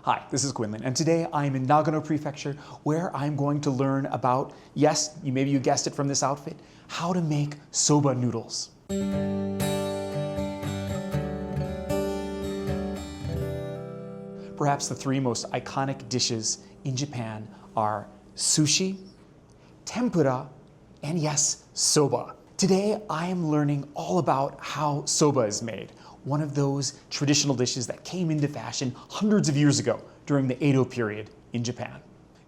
Hi, this is Quinlan, and today I'm in Nagano Prefecture where I'm going to learn about, yes, maybe you guessed it from this outfit, how to make soba noodles. Perhaps the three most iconic dishes in Japan are sushi, tempura, and yes, soba. Today I am learning all about how soba is made, one of those traditional dishes that came into fashion hundreds of years ago during the Edo period in Japan.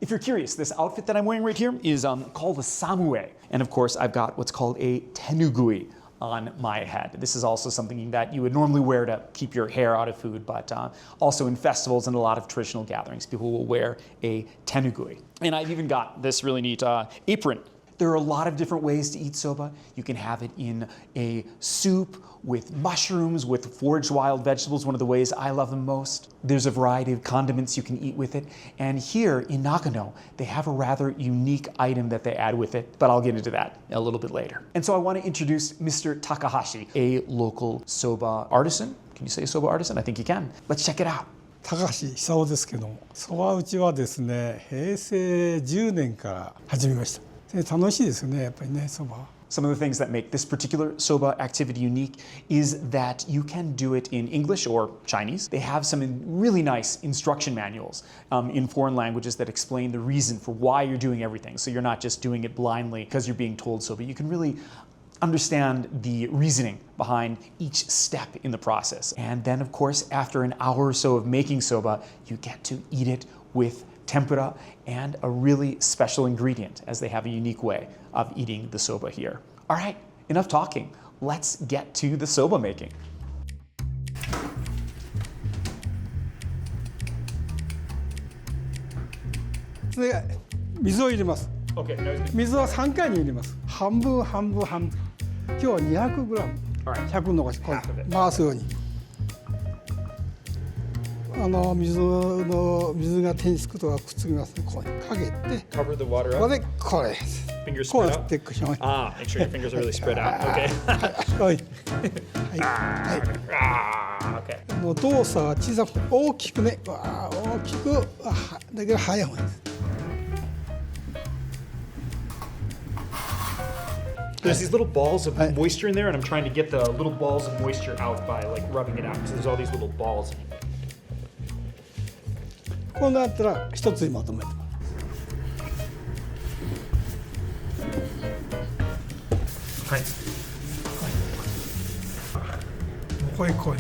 If you're curious, this outfit that I'm wearing right here is called a samue. And of course, I've got what's called a tenugui on my head. This is also something that you would normally wear to keep your hair out of food, but also in festivals and a lot of traditional gatherings, people will wear a tenugui. And I've even got this really neat apron. There are a lot of different ways to eat soba. You can have it in a soup with mushrooms, with foraged wild vegetables, one of the ways I love them most. There's a variety of condiments you can eat with it. And here in Nagano, they have a rather unique item that they add with it, but I'll get into that a little bit later. And so I want to introduce Mr. Takahashi, a local soba artisan. Can you say soba artisan? I think you can. Let's check it out. 高橋久夫ですけども、そば打ちはですね、平成10年から始めました。楽しいですよね、やっぱりね、そば。Some of the things that make this particular soba activity unique is that you can do it in English or Chinese. They have some really nice instruction manuals in foreign languages that explain the reason for why you're doing everything. So you're not just doing it blindly because you're being told so, but you can really understand the reasoning behind each step in the process. And then, of course, after an hour or so of making soba, you get to eat it with tempura and a really special ingredient, as they have a unique way of eating the soba here. All right, enough talking. Let's get to the soba making. で、水を入れます。Okay, 水は3回に入れます。半分半分半分。今日は200グラム。100のこう回すように。水が手につくとはくっつきますね。こうかけて。Cover the water up. これこれ。Fingers こう spread やっ out. ていくしょ。Ah, make sure your fingers are really spread out. Okay. はい。はい。 Okay. もう動作は小さく大きくね。大きくだけど速い方がいいです。 There's these little balls of moisture in there, and I'm trying to get the little balls of moisture out by like rubbing it out. So there's all these little balls in it. こうなったら一つにまとめてます。はい。こいこい。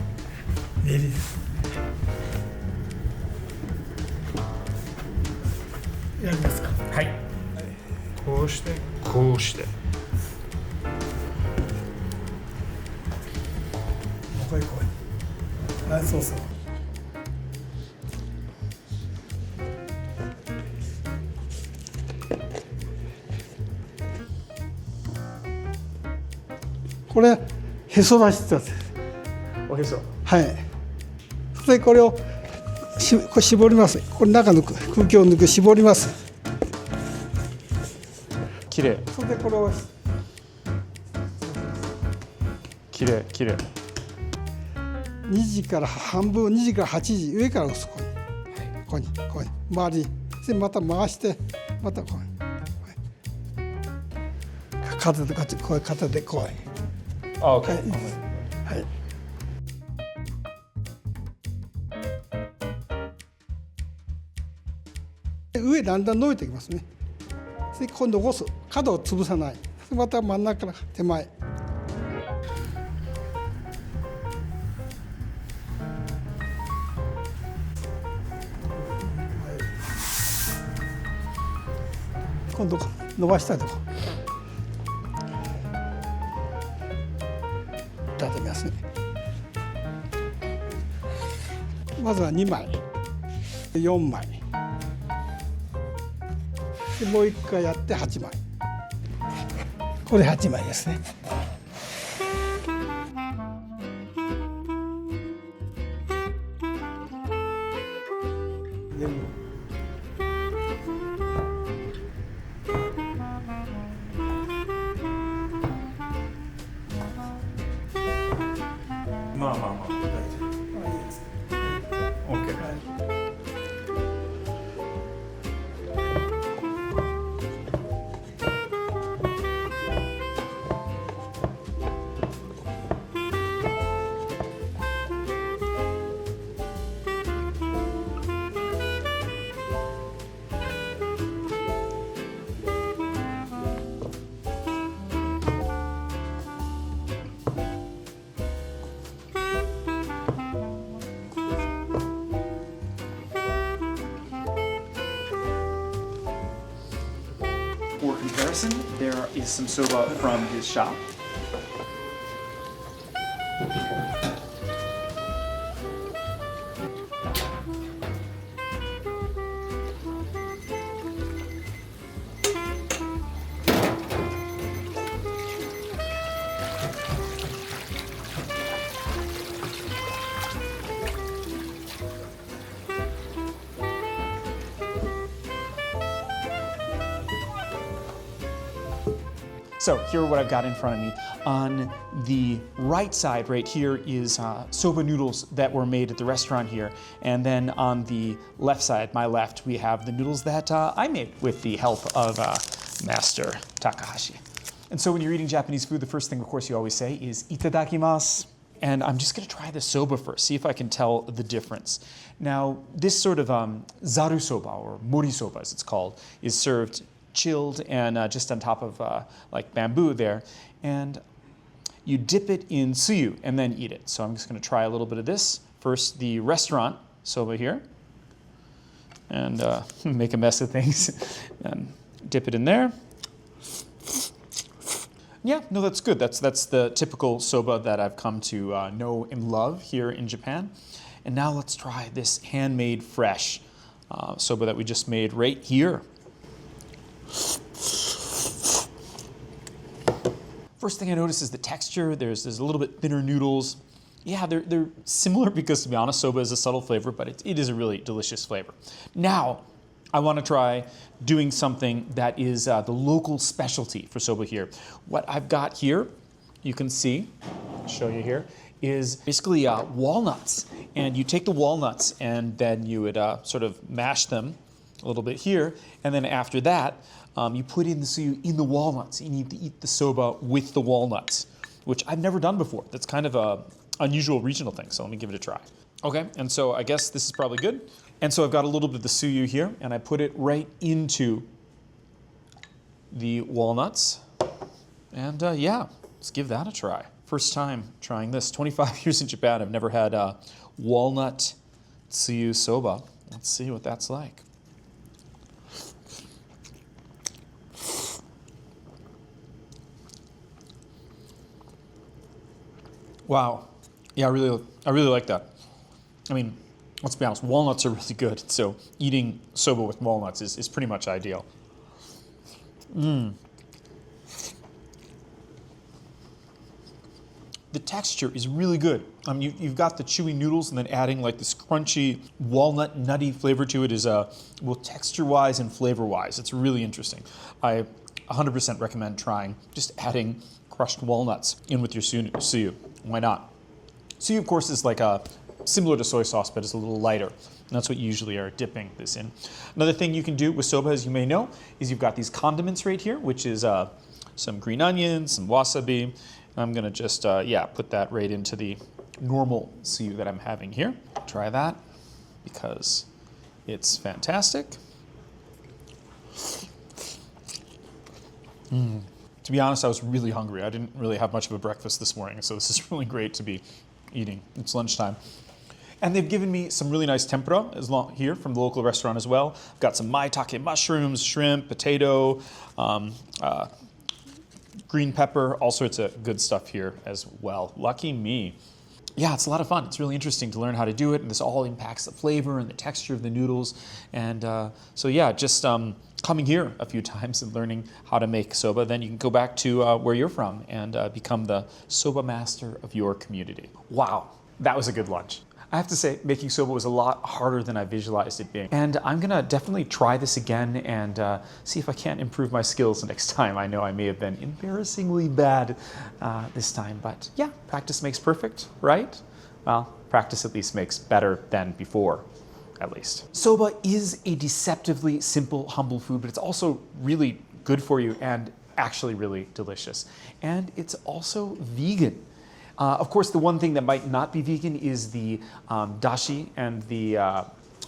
練りです。やりますか。はい。こうして、こうして。 こいこい。はい、そうそう。これへそ出しってやつです。おへそ。はい。それでこれをこれ絞ります。これ中抜く空気を抜く絞ります。きれい。それでこれをきれいきれい。 2時から半分、2時から8時上から押すここにここに周りでまた回してまたこう片でこっちこう片でこう。Oh, okay. はい。上だんだん伸びてきますね。で今度残す角を潰さない。また真ん中から手前。 今度伸ばしたいとこ立てますね。まずは2枚4枚でもう1回やって8枚これ8枚ですね。まあまあまあ。OK。comparison, there is some soba from his shop. So here what I've got in front of me. On the right side right here is soba noodles that were made at the restaurant here. And then on the left side, my left, we have the noodles that I made with the help of Master Takahashi. And so when you're eating Japanese food, the first thing, of course, you always say is itadakimasu. And I'm just gonna try the soba first, see if I can tell the difference. Now, this sort of zaru soba, or mori soba as it's called, is served chilled and just on top of like bamboo there. And you dip it in tsuyu and then eat it. So I'm just gonna try a little bit of this. First, the restaurant soba here. And make a mess of things. And dip it in there. Yeah, no, that's good. That's the typical soba that I've come to know and love here in Japan. And now let's try this handmade fresh soba that we just made right here. First thing I notice is the texture. There's a little bit thinner noodles. Yeah, they're similar because, to be honest, soba is a subtle flavor, but it is a really delicious flavor. Now, I want to try doing something that is the local specialty for soba here. What I've got here, you can see, I'll show you here, is basically walnuts. And you take the walnuts and then you would sort of mash them a little bit here, and then after that, you put in the tsuyu in the walnuts. You need to eat the soba with the walnuts, which I've never done before. That's kind of a unusual regional thing, so let me give it a try. Okay, and so I guess this is probably good. And so I've got a little bit of the tsuyu here, and I put it right into the walnuts. And yeah, let's give that a try. First time trying this. 25 years in Japan, I've never had walnut tsuyu soba. Let's see what that's like. Wow, yeah, I really like that. I mean, let's be honest, walnuts are really good, so eating soba with walnuts is pretty much ideal. The texture is really good. You've got the chewy noodles and then adding like this crunchy walnut nutty flavor to it is both texture-wise and flavor-wise. It's really interesting. I 100% recommend trying just adding crushed walnuts in with your tsuyu. Why not? Tsuyu, of course, is like similar to soy sauce, but it's a little lighter. And that's what you usually are dipping this in. Another thing you can do with soba, as you may know, is you've got these condiments right here, which is some green onions, some wasabi. I'm gonna just, put that right into the normal tsuyu that I'm having here. Try that because it's fantastic. To be honest, I was really hungry. I didn't really have much of a breakfast this morning, so this is really great to be eating. It's lunchtime. And they've given me some really nice tempura here from the local restaurant as well. I've got some maitake mushrooms, shrimp, potato, green pepper, all sorts of good stuff here as well. Lucky me. Yeah, it's a lot of fun. It's really interesting to learn how to do it, and this all impacts the flavor and the texture of the noodles. And so yeah, just coming here a few times and learning how to make soba, then you can go back to where you're from and become the soba master of your community. Wow, that was a good lunch. I have to say, making soba was a lot harder than I visualized it being. And I'm gonna definitely try this again and see if I can't improve my skills next time. I know I may have been embarrassingly bad this time, but yeah, practice makes perfect, right? Well, practice at least makes better than before, at least. Soba is a deceptively simple, humble food, but it's also really good for you and actually really delicious. And it's also vegan. Of course, the one thing that might not be vegan is the dashi and the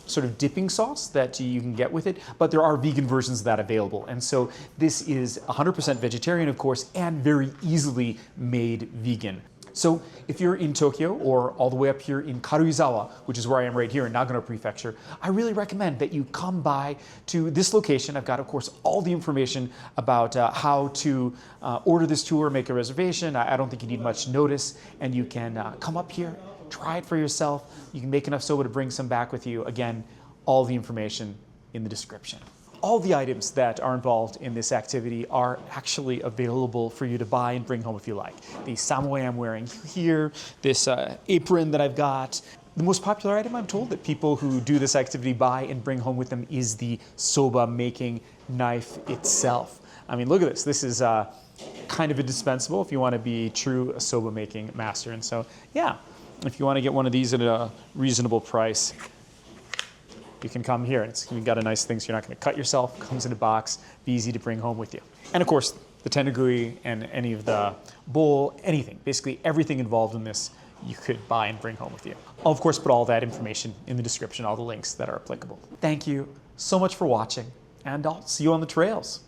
sort of dipping sauce that you can get with it, but there are vegan versions of that available. And so this is 100% vegetarian, of course, and very easily made vegan. So if you're in Tokyo or all the way up here in Karuizawa, which is where I am right here in Nagano Prefecture, I really recommend that you come by to this location. I've got, of course, all the information about how to order this tour, make a reservation. I don't think you need much notice, and you can come up here, try it for yourself. You can make enough soba to bring some back with you. Again, all the information in the description. All the items that are involved in this activity are actually available for you to buy and bring home if you like. The samoe I'm wearing here, this apron that I've got. The most popular item, I'm told, that people who do this activity buy and bring home with them is the soba making knife itself. I mean, look at this. This is kind of indispensable if you want to be true soba making master. And so, yeah, if you want to get one of these at a reasonable price, you can come here. You've got a nice thing so you're not going to cut yourself. Comes in a box, be easy to bring home with you. And of course, the tenugui and any of the bowl, anything, basically everything involved in this you could buy and bring home with you. I'll of course put all that information in the description, all the links that are applicable. Thank you so much for watching, and I'll see you on the trails.